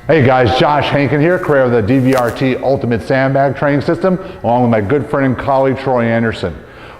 Hey guys, Josh Hankin here, creator of the DVRT Ultimate Sandbag Training System, along with my good friend and colleague Troy Anderson.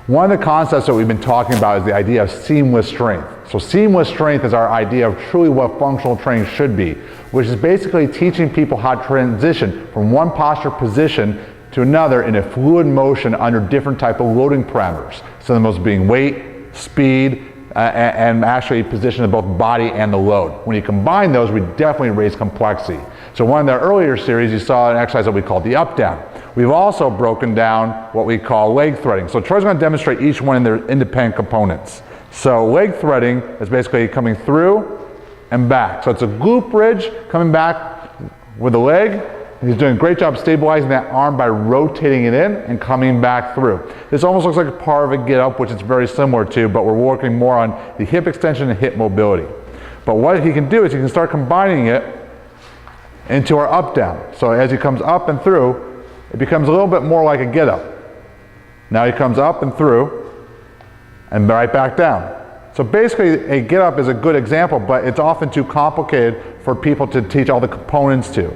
One of the concepts that we've been talking about is the idea of seamless strength. So seamless strength is our idea of truly what functional training should be, which is basically teaching people how to transition from one posture position to another in a fluid motion under different type of loading parameters. Some of those being weight, speed, and actually position of both body and the load. When you combine those, we definitely raise complexity. So one of the earlier series, you saw an exercise that we called the up down. We've also broken down what we call leg threading. So Troy's going to demonstrate each one in their independent components. So leg threading is basically coming through and back. So it's a glute bridge coming back with the leg. He's doing a great job stabilizing that arm by rotating it in and coming back through. This almost looks like a part of a get up, which it's very similar to, but we're working more on the hip extension and hip mobility. But what he can do is he can start combining it into our up down. So as he comes up and through, it becomes a little bit more like a get up. Now he comes up and through and right back down. So basically a get up is a good example, but it's often too complicated for people to teach all the components to.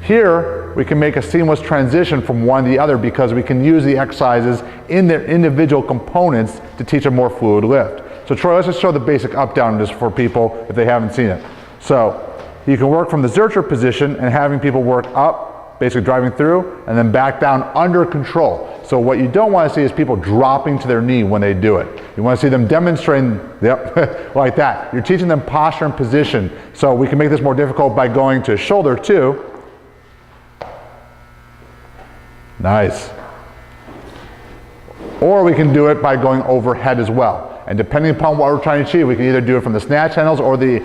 Here, we can make a seamless transition from one to the other because we can use the exercises in their individual components to teach a more fluid lift. So Troy, let's just show the basic up-down just for people if they haven't seen it. So you can work from the Zercher position and having people work up, basically driving through, and then back down under control. So what you don't want to see is people dropping to their knee when they do it. You want to see them demonstrating, yep, like that. You're teaching them posture and position. So we can make this more difficult by going to shoulder too. Nice. Or we can do it by going overhead as well. And depending upon what we're trying to achieve, we can either do it from the snatch handles or the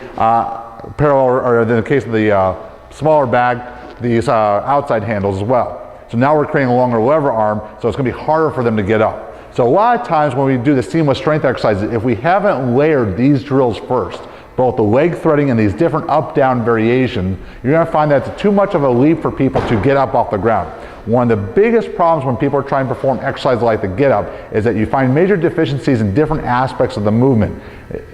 parallel, or in the case of the smaller bag, these outside handles as well. So now we're creating a longer lever arm, so it's going to be harder for them to get up. So a lot of times when we do the seamless strength exercises, if we haven't layered these drills first, both the leg threading and these different up-down variations, you're going to find that it's too much of a leap for people to get up off the ground. One of the biggest problems when people are trying to perform exercises like the get up is that you find major deficiencies in different aspects of the movement.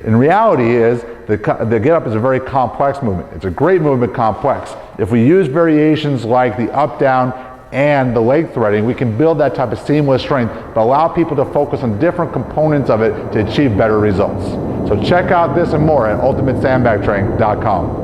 In reality is the get up is a very complex movement. It's a great movement, complex. If we use variations like the up down and the leg threading, we can build that type of seamless strength, but allow people to focus on different components of it to achieve better results. So check out this and more at ultimatesandbagtraining.com.